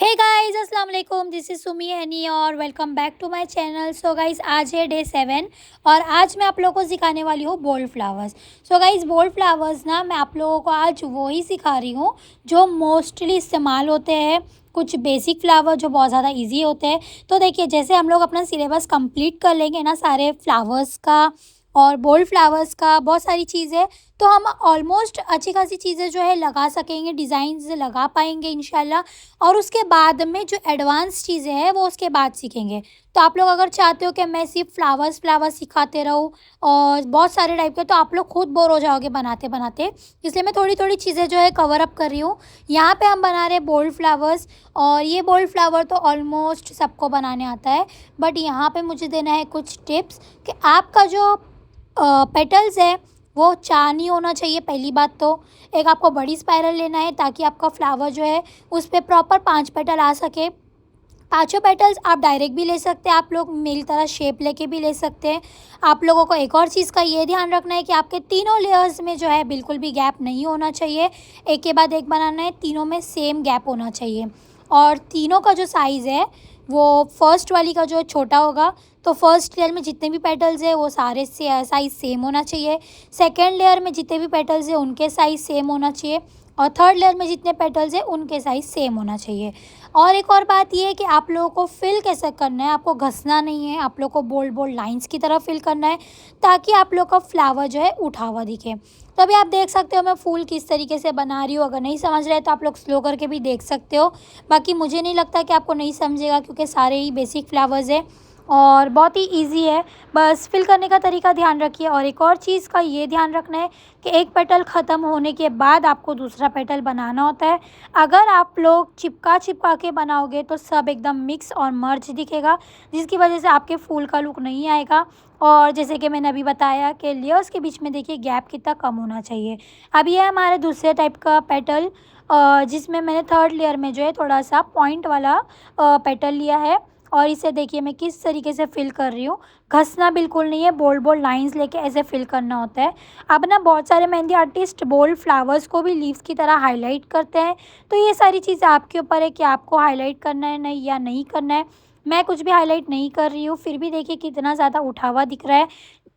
Hey guys अस्सलाम वालेकुम, this is Sumi Honey और welcome back to my channel. So guys आज है डे 7 और आज मैं आप लोगों को सिखाने वाली हूँ bold flowers. So guys bold flowers ना मैं आप लोगों को आज वो ही सिखा रही हूँ जो मोस्टली इस्तेमाल होते हैं। कुछ बेसिक फ्लावर जो बहुत ज़्यादा इजी होते हैं। तो देखिए जैसे हम लोग अपना सिलेबस कंप्लीट कर लेंगे ना सारे फ्लावर्स का और बोल्ड फ्लावर्स का बहुत सारी चीज़ें, तो हम ऑलमोस्ट अच्छी खासी चीज़ें जो है लगा सकेंगे, डिज़ाइंस लगा पाएंगे इंशाल्लाह। और उसके बाद में जो एडवांस चीज़ें हैं वो उसके बाद सीखेंगे। तो आप लोग अगर चाहते हो कि मैं सिर्फ फ्लावर्स फ्लावर्स सिखाते रहूँ और बहुत सारे टाइप के, तो आप लोग खुद बोर हो जाओगे बनाते बनाते। इसलिए मैं थोड़ी थोड़ी चीज़ें जो है कवर अप कर रही हूँ। यहाँ पे हम बना रहे हैं बोल्ड फ्लावर्स और ये बोल्ड फ्लावर तो ऑलमोस्ट सबको बनाने आता है। बट यहाँ पे मुझे देना है कुछ टिप्स कि आपका जो पेटल्स है वो चार नहीं होना चाहिए। पहली बात तो एक आपको बड़ी स्पाइरल लेना है ताकि आपका फ्लावर जो है उस पर प्रॉपर 5 पेटल आ सके। पाँचों पेटल्स आप डायरेक्ट भी ले सकते हैं, आप लोग मेरी तरह शेप लेके भी ले सकते हैं। आप लोगों को एक और चीज़ का ये ध्यान रखना है कि आपके तीनों लेयर्स में जो है बिल्कुल भी गैप नहीं होना चाहिए। एक के बाद एक बनाना है, तीनों में सेम गैप होना चाहिए। और तीनों का जो साइज़ है वो फर्स्ट वाली का जो छोटा होगा, तो फर्स्ट लेयर में जितने भी पेटल्स है वो सारे से साइज़ सेम होना चाहिए। सेकेंड लेयर में जितने भी पेटल्स है उनके साइज़ सेम होना चाहिए और थर्ड लेयर में जितने पेटल्स हैं उनके साइज़ सेम होना चाहिए। और एक और बात ये है कि आप लोगों को फिल कैसे करना है, आपको घसना नहीं है, आप लोग को बोल्ड बोल्ड लाइंस की तरह फिल करना है ताकि आप लोग का फ्लावर जो है उठा हुआ दिखे। तो अभी आप देख सकते हो मैं फूल किस तरीके से बना रही हूँ। अगर नहीं समझ रहे तो आप लोग स्लो करके भी देख सकते हो। बाकी मुझे नहीं लगता कि आपको नहीं समझेगा क्योंकि सारे ही बेसिक फ्लावर्स है और बहुत ही ईजी है। बस फिल करने का तरीका ध्यान रखिए। और एक और चीज़ का ये ध्यान रखना है कि एक पेटल ख़त्म होने के बाद आपको दूसरा पेटल बनाना होता है। अगर आप लोग चिपका चिपका के बनाओगे तो सब एकदम मिक्स और मर्ज दिखेगा, जिसकी वजह से आपके फूल का लुक नहीं आएगा। और जैसे कि मैंने अभी बताया कि लेयर्स के बीच में देखिए गैप कितना कम होना चाहिए। अब ये हमारे दूसरे टाइप का पेटल जिसमें मैंने थर्ड लेयर में जो है थोड़ा सा पॉइंट वाला पेटल लिया है और इसे देखिए मैं किस तरीके से फिल कर रही हूँ। घसना बिल्कुल नहीं है, बोल्ड बोल्ड लाइंस लेके ऐसे फिल करना होता है। अब ना बहुत सारे मेहंदी आर्टिस्ट बोल्ड फ्लावर्स को भी लीव्स की तरह हाईलाइट करते हैं। तो ये सारी चीज़ें आपके ऊपर है कि आपको हाईलाइट करना है नहीं या नहीं करना है। मैं कुछ भी हाईलाइट नहीं कर रही हूँ, फिर भी देखिए कितना ज़्यादा उठा हुआ दिख रहा है।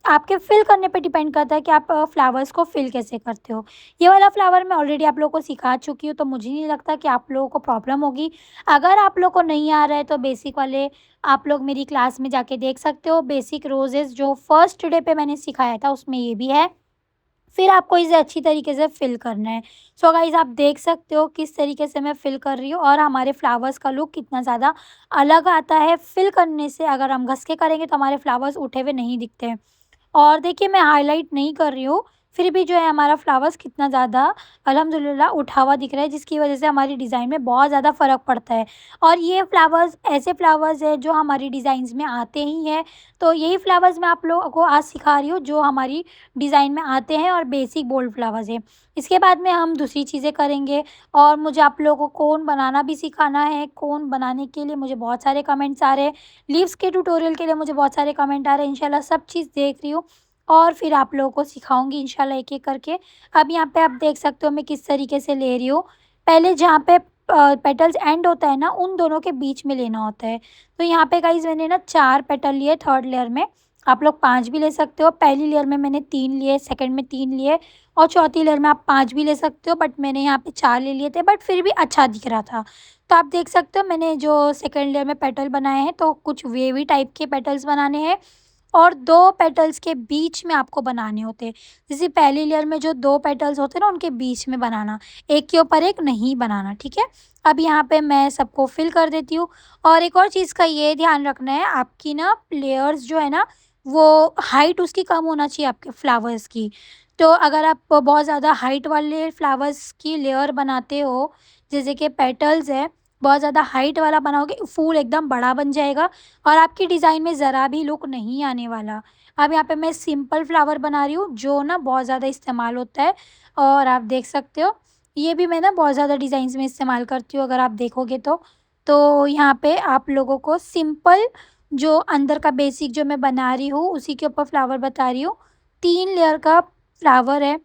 आपके फिल करने पे डिपेंड करता है कि आप फ्लावर्स को फिल कैसे करते हो। ये वाला फ्लावर मैं ऑलरेडी आप लोगों को सिखा चुकी हूँ, तो मुझे नहीं लगता कि आप लोगों को प्रॉब्लम होगी। अगर आप लोग को नहीं आ रहा है तो बेसिक वाले आप लोग मेरी क्लास में जाके देख सकते हो। बेसिक रोजेज़ जो फर्स्ट डे पे मैंने सिखाया था उसमें ये भी है। फिर आपको इसे अच्छी तरीके से फिल करना है। सो गाइज़ आप देख सकते हो किस तरीके से मैं फिल कर रही हूँ और हमारे फ्लावर्स का लुक कितना ज़्यादा अलग आता है फिल करने से। अगर हम घस के करेंगे तो हमारे फ्लावर्स उठे हुए नहीं दिखते हैं। और देखिए मैं हाइलाइट नहीं कर रही हूँ, फिर भी जो है हमारा फ्लावर्स कितना ज़्यादा अल्हम्दुलिल्लाह उठा हुआ दिख रहा है, जिसकी वज़ह से हमारी डिज़ाइन में बहुत ज़्यादा फ़र्क पड़ता है। और ये फ्लावर्स ऐसे फ्लावर्स हैं जो हमारी डिज़ाइंस में आते ही हैं। तो यही फ्लावर्स मैं आप लोगों को आज सिखा रही हूँ जो हमारी डिज़ाइन में आते हैं और बेसिक बोल्ड फ्लावर्स हैं। इसके बाद में हम दूसरी चीज़ें करेंगे और मुझे आप लोगों को कोन बनाना भी सिखाना है। कोन बनाने के लिए मुझे बहुत सारे कमेंट्स आ रहे हैं, लीव्स के ट्यूटोरियल के लिए मुझे बहुत सारे कमेंट आ रहे हैं। इंशाल्लाह सब चीज़ देख रही हूँ और फिर आप लोगों को सिखाऊँगी इंशाल्लाह एक-एक करके। अब यहाँ पे आप देख सकते हो मैं किस तरीके से ले रही हूँ। पहले जहाँ पे पेटल्स एंड होता है ना, उन दोनों के बीच में लेना होता है। तो यहाँ पे गाइज़ मैंने ना 4 पेटल लिए थर्ड लेयर में, आप लोग 5 भी ले सकते हो। पहली लेयर में मैंने 3 लिए, सेकंड में 3 लिए और चौथी लेयर में आप 5 भी ले सकते हो, बट मैंने यहाँ पे 4 ले लिए थे, बट फिर भी अच्छा दिख रहा था। तो आप देख सकते हो मैंने जो सेकंड लेयर में पेटल बनाए हैं तो कुछ वेवी टाइप के पेटल्स बनाने हैं और 2 पेटल्स के बीच में आपको बनाने होते हैं। जैसे पहली लेयर में जो 2 पेटल्स होते हैं ना उनके बीच में बनाना, एक के ऊपर एक नहीं बनाना, ठीक है? अब यहाँ पे मैं सबको फिल कर देती हूँ। और एक और चीज़ का ये ध्यान रखना है आपकी ना लेयर्स जो है ना वो हाइट उसकी कम होना चाहिए आपके फ्लावर्स की। तो अगर आप बहुत ज़्यादा हाइट वाले फ्लावर्स की लेयर बनाते हो, जैसे कि पेटल्स है, बहुत ज़्यादा हाइट वाला बनाओगे फूल एकदम बड़ा बन जाएगा और आपकी डिज़ाइन में ज़रा भी लुक नहीं आने वाला। अब यहाँ पे मैं सिंपल फ्लावर बना रही हूँ जो ना बहुत ज़्यादा इस्तेमाल होता है और आप देख सकते हो ये भी मैं ना बहुत ज़्यादा डिज़ाइंस में इस्तेमाल करती हूँ अगर आप देखोगे तो। तो यहाँ पे आप लोगों को सिंपल जो अंदर का बेसिक जो मैं बना रही हूँ उसी के ऊपर फ्लावर बता रही हूँ। 3 लेयर का फ्लावर है,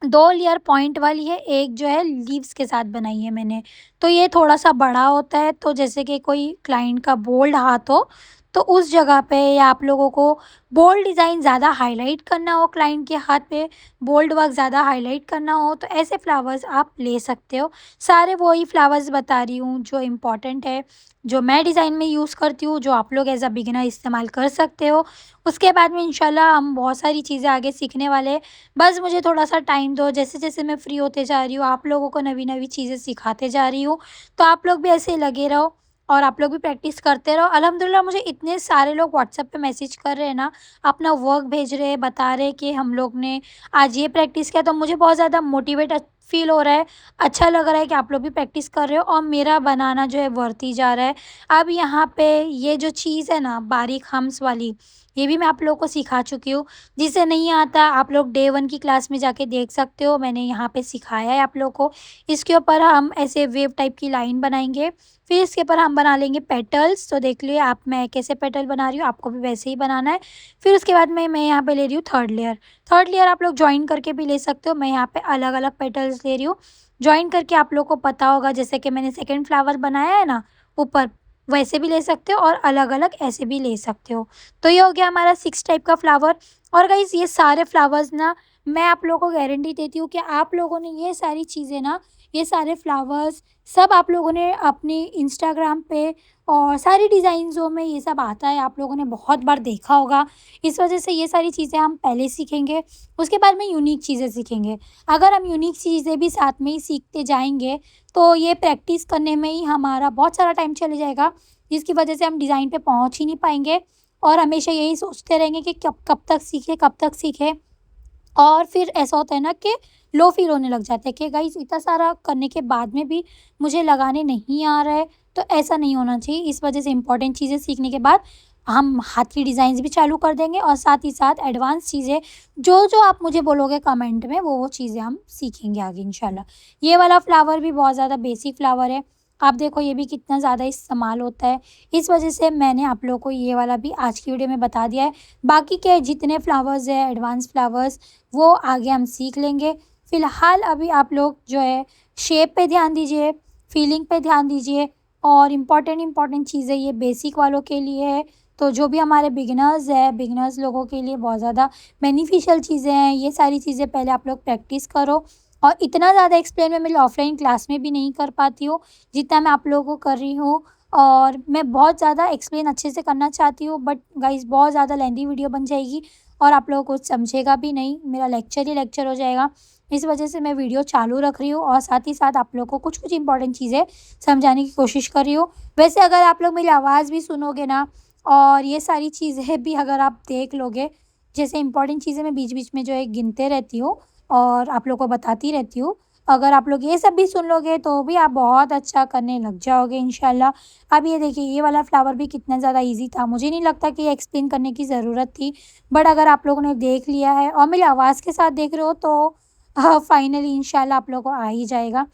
2 लेयर पॉइंट वाली है, एक जो है लीव्स के साथ बनाई है मैंने। तो ये थोड़ा-सा बड़ा होता है, तो जैसे कि कोई क्लाइंट का बोल्ड हाथ हो, तो उस जगह पे या आप लोगों को बोल्ड डिज़ाइन ज़्यादा हाइलाइट करना हो, क्लाइंट के हाथ पे बोल्ड वर्क ज़्यादा हाइलाइट करना हो, तो ऐसे फ्लावर्स आप ले सकते हो। सारे वही फ्लावर्स बता रही हूँ जो इम्पोर्टेंट है, जो मैं डिज़ाइन में यूज़ करती हूँ, जो आप लोग एज़ अ बिगिनर इस्तेमाल कर सकते हो। उसके बाद में इंशाल्लाह हम बहुत सारी चीज़ें आगे सीखने वाले हैं। बस मुझे थोड़ा-सा टाइम दो, जैसे-जैसे मैं फ्री होते जा रही हूँ, आप लोगों को नवी-नवी चीज़ें सिखाते जा रही हूँ। तो आप लोग भी ऐसे ही लगे रहो और आप लोग भी प्रैक्टिस करते रहो। अल्हम्दुलिल्लाह मुझे इतने सारे लोग व्हाट्सएप पे मैसेज कर रहे हैं ना, अपना वर्क भेज रहे हैं, बता रहे हैं कि हम लोग ने आज ये प्रैक्टिस किया, तो मुझे बहुत ज़्यादा मोटिवेट फ़ील हो रहा है। अच्छा लग रहा है कि आप लोग भी प्रैक्टिस कर रहे हो और मेरा बनाना जो है बढ़ती जा रहा है। अब यहाँ पे ये जो चीज़ है ना बारीक हम्स वाली, ये भी मैं आप लोगों को सिखा चुकी हूँ। जिसे नहीं आता आप लोग डे 1 की क्लास में जाके देख सकते हो, मैंने यहाँ पे सिखाया है आप लोगों को। इसके ऊपर हम ऐसे वेव टाइप की लाइन बनाएँगे, फिर इसके ऊपर हम बना लेंगे पेटल्स। तो देख लिए आप मैं कैसे पेटल बना रही हूँ, आपको भी वैसे ही बनाना है। फिर उसके बाद में मैं यहाँ पे ले रही हूँ थर्ड लेयर। थर्ड लेयर आप लोग जॉइन करके भी ले सकते हो, मैं यहाँ पे अलग-अलग पेटल्स ले रही हूँ। जॉइन करके आप लोग को पता होगा जैसे कि मैंने सेकंड फ्लावर बनाया है ना ऊपर, वैसे भी ले सकते हो और अलग-अलग ऐसे भी ले सकते हो। तो ये हो गया हमारा 6 टाइप का फ्लावर। और गाइज़ ये सारे फ्लावर्स ना मैं आप लोगों को गारंटी देती हूँ कि आप लोगों ने ये सारी चीज़ें ना, ये सारे फ्लावर्स सब आप लोगों ने अपने इंस्टाग्राम पे और सारी डिज़ाइंज़ों में ये सब आता है, आप लोगों ने बहुत बार देखा होगा। इस वजह से ये सारी चीज़ें हम पहले सीखेंगे, उसके बाद में यूनिक चीज़ें सीखेंगे। अगर हम यूनिक चीज़ें भी साथ में ही सीखते जाएँगे, तो ये प्रैक्टिस करने में ही हमारा बहुत सारा टाइम चले जाएगा, जिसकी वजह से हम डिज़ाइन पे पहुँच ही नहीं पाएँगे और हमेशा यही सोचते रहेंगे कि कब तक सीखें। और फिर ऐसा होता है ना कि लो फ़ील होने लग जाता है कि गाइस इतना सारा करने के बाद में भी मुझे लगाने नहीं आ रहा है, तो ऐसा नहीं होना चाहिए। इस वजह से इम्पोर्टेंट चीज़ें सीखने के बाद हम हाथ की डिज़ाइन्स भी चालू कर देंगे और साथ ही साथ एडवांस चीज़ें जो-जो आप मुझे बोलोगे कमेंट में वो चीज़ें हम सीखेंगे आगे इंशाल्लाह। ये वाला फ्लावर भी बहुत ज़्यादा बेसिक फ्लावर है। आप देखो ये भी कितना ज़्यादा इस्तेमाल होता है। इस वजह से मैंने आप लोगों को ये वाला भी आज की वीडियो में बता दिया है। बाकी के जितने फ्लावर्स हैं एडवांस फ्लावर्स वो आगे हम सीख लेंगे। फ़िलहाल अभी आप लोग जो है शेप पे ध्यान दीजिए, फीलिंग पे ध्यान दीजिए और इम्पोर्टेंट चीज़ें ये बेसिक वालों के लिए है। तो जो भी हमारे बिगिनर्स हैं, बिगिनर्स लोगों के लिए बहुत ज़्यादा बेनिफिशियल चीज़ें हैं। ये सारी चीज़ें पहले आप लोग प्रैक्टिस करो और इतना ज़्यादा एक्सप्लेन मैं मेरी ऑफ़लाइन क्लास में भी नहीं कर पाती हूँ, जितना मैं आप लोगों को कर रही हूँ। और मैं बहुत ज़्यादा एक्सप्लेन अच्छे से करना चाहती हूँ, बट गाइज़ बहुत ज़्यादा लेंथी वीडियो बन जाएगी और आप लोगों को समझेगा भी नहीं, मेरा लेक्चर ही लेक्चर हो जाएगा। इस वजह से मैं वीडियो चालू रख रही हूँ और साथ ही साथ आप लोगों को कुछ-कुछ इम्पोर्टेंट चीज़ें समझाने की कोशिश कर रही हूँ। वैसे अगर आप लोग मेरी आवाज़ भी सुनोगे ना और ये सारी चीज़ें भी अगर आप देख लोगे, जैसे इम्पोर्टेंट चीज़ें मैं बीच-बीच में जो है गिनते रहती हूँ और आप लोग को बताती रहती हूँ। अगर आप लोग ये सब भी सुन लोगे तो भी आप बहुत अच्छा करने लग जाओगे इंशाल्लाह। अब ये देखिए ये वाला फ्लावर भी कितना ज़्यादा ईज़ी था, मुझे नहीं लगता कि ये एक्सप्लेन करने की ज़रूरत थी। बट अगर आप लोगों ने देख लिया है और मेरी आवाज़ के साथ देख रहे हो तो फाइनली इंशाल्लाह आप लोगों को आ ही जाएगा।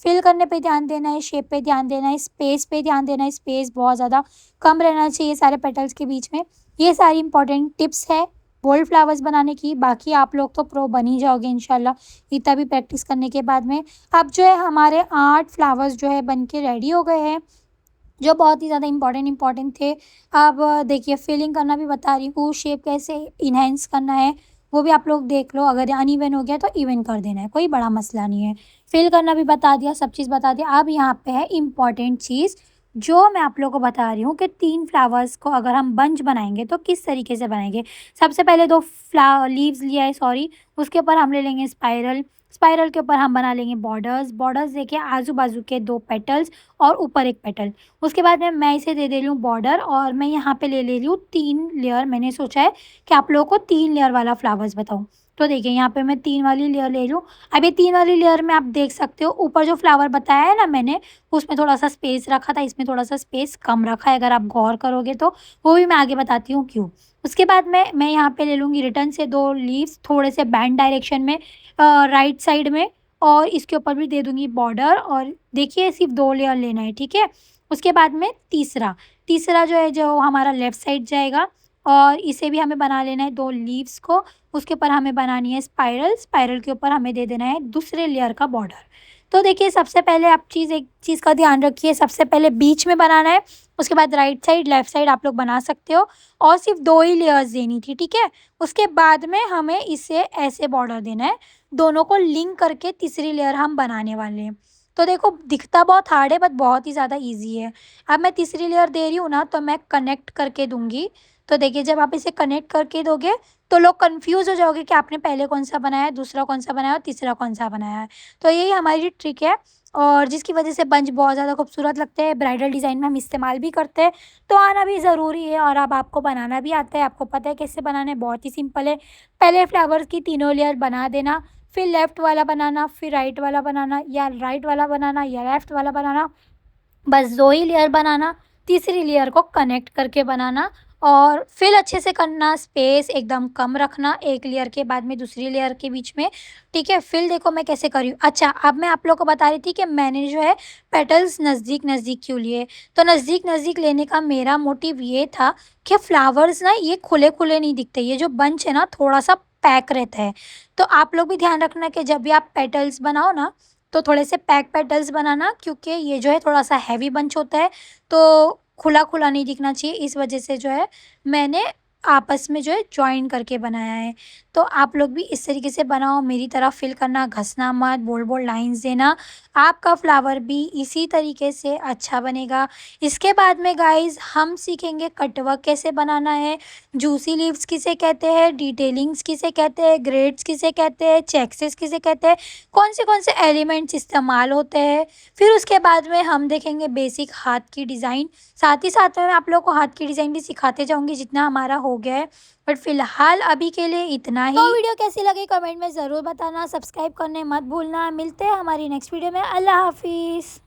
फिल करने पे ध्यान देना है, शेप पे ध्यान देना है, स्पेस पे ध्यान देना है, स्पेस बहुत ज़्यादा कम रहना चाहिए सारे पेटल्स के बीच में। ये सारी इंपॉर्टेंट टिप्स है बोल्ड फ्लावर्स बनाने की। बाकी आप लोग तो प्रो बन ही जाओगे इंशाल्लाह इतना भी प्रैक्टिस करने के बाद में। अब जो है हमारे 8 फ्लावर्स जो है बन के रेडी हो गए हैं, जो बहुत ही ज़्यादा इम्पोर्टेंट थे। अब देखिए फिलिंग करना भी बता रही हूँ, शेप कैसे इन्हेंस करना है वो भी आप लोग देख लो। अगर अनइवन हो गया तो इवन कर देना है, कोई बड़ा मसला नहीं है। फिल करना भी बता दिया, सब चीज़ बता दिया। अब यहाँ पे है इम्पॉर्टेंट चीज़ जो मैं आप लोगों को बता रही हूँ कि 3 फ्लावर्स को अगर हम बंच बनाएँगे तो किस तरीके से बनाएँगे। सबसे पहले 2 लीव्स लिया है सॉरी, उसके ऊपर हम ले लेंगे स्पाइरल। स्पाइरल के ऊपर हम बना लेंगे बॉर्डर्स। बॉर्डर्स देखिए आजू-बाजू के 2 पेटल्स और ऊपर 1 पेटल। उसके बाद में मैं इसे दे दे रही हूँ बॉर्डर और मैं यहाँ पे ले रही हूँ 3 लेयर। मैंने सोचा है कि आप लोगों को 3 लेयर वाला फ्लावर्स बताऊँ। तो देखिए यहाँ पे मैं 3 वाली लेयर ले रही हूँ। अब ये 3 वाली लेयर में आप देख सकते हो ऊपर जो फ्लावर बताया है ना मैंने, उसमें थोड़ा-सा स्पेस रखा था, इसमें थोड़ा-सा स्पेस कम रखा है। अगर आप गौर करोगे तो वो भी मैं आगे बताती हूँ क्यों। उसके बाद में मैं यहाँ पे ले लूँगी रिटर्न से 2 लीव्स थोड़े से बैंड डायरेक्शन में राइट साइड में और इसके ऊपर भी दे दूँगी बॉर्डर और देखिए सिर्फ़ 2 लेयर लेना है, ठीक है? उसके बाद में तीसरा जो है जो हमारा लेफ्ट साइड जाएगा और इसे भी हमें बना लेना है 2 लीव्स को। उसके ऊपर हमें बनानी है स्पाइरल, स्पाइरल के ऊपर हमें दे देना है दूसरे लेयर का बॉर्डर। तो देखिए सबसे पहले आप एक चीज़ का ध्यान रखिए, सबसे पहले बीच में बनाना है, उसके बाद राइट साइड लेफ्ट साइड आप लोग बना सकते हो और सिर्फ 2 ही लेयर्स देनी थी, ठीक है। उसके बाद में हमें इसे ऐसे बॉर्डर देना है, दोनों को लिंक करके तीसरी लेयर हम बनाने वाले हैं। तो देखो दिखता बहुत हार्ड है बट बहुत ही ज़्यादा ईजी है। अब मैं तीसरी लेयर दे रही हूँ ना, तो मैं कनेक्ट करके दूंगी। तो देखिए जब आप इसे कनेक्ट करके दोगे तो लोग कंफ्यूज हो जाओगे कि आपने पहले कौन सा बनाया है, दूसरा कौन सा बनाया है और तीसरा कौन सा बनाया है। तो यही हमारी ट्रिक है और जिसकी वजह से बंच बहुत ज़्यादा खूबसूरत लगते हैं, ब्राइडल डिज़ाइन में हम इस्तेमाल भी करते हैं। तो आना भी ज़रूरी है और अब आपको बनाना भी आता है, आपको पता है कैसे बनाना है, बहुत ही सिंपल है। पहले फ्लावर्स की तीनों लेयर बना देना, फिर लेफ़्ट वाला बनाना, फिर राइट वाला बनाना, या राइट वाला बनाना या लेफ़्ट वाला बनाना। बस 2 ही लेयर बनाना, तीसरी लेयर को कनेक्ट करके बनाना और फिल अच्छे से करना, स्पेस एकदम कम रखना एक लेयर के बाद में दूसरी लेयर के बीच में, ठीक है। फिल देखो मैं कैसे कर रही हूँ। अच्छा, अब मैं आप लोगों को बता रही थी कि मैंने जो है पेटल्स नज़दीक-नज़दीक क्यों लिए। तो नज़दीक-नज़दीक लेने का मेरा मोटिव ये था कि फ्लावर्स ना ये खुले-खुले नहीं दिखते, ये जो बंच है ना थोड़ा-सा पैक रहता है। तो आप लोग भी ध्यान रखना कि जब भी आप पेटल्स बनाओ ना, तो थोड़े से पैक पेटल्स बनाना, क्योंकि ये जो है थोड़ा-सा हैवी बंच होता है, तो खुला-खुला नहीं दिखना चाहिए। इस वजह से जो है मैंने आपस में जो है जॉइन करके बनाया है। तो आप लोग भी इस तरीके से बनाओ, मेरी तरह फिल करना, घसना मत, बोल्ड-बोल्ड लाइन्स देना। आपका फ्लावर भी इसी तरीके से अच्छा बनेगा। इसके बाद में गाइज़ हम सीखेंगे कटवर्क कैसे बनाना है, जूसी लीव्स किसे कहते हैं, डिटेलिंग्स किसे कहते हैं, ग्रेड्स किसे कहते हैं, चेक्सेस किसे कहते हैं, कौन से एलिमेंट्स इस्तेमाल होते हैं। फिर उसके बाद में हम देखेंगे बेसिक हाथ की डिज़ाइन, साथ ही साथ में मैं आप लोगों को हाथ की डिज़ाइन भी सिखाते जाऊँगी जितना हमारा हो गया है। बट फ़िलहाल अभी के लिए इतना ही। तो वीडियो कैसी लगी कमेंट में ज़रूर बताना, सब्सक्राइब करने मत भूलना। मिलते हैं हमारी नेक्स्ट वीडियो में। अल्लाह हाफ़िज़।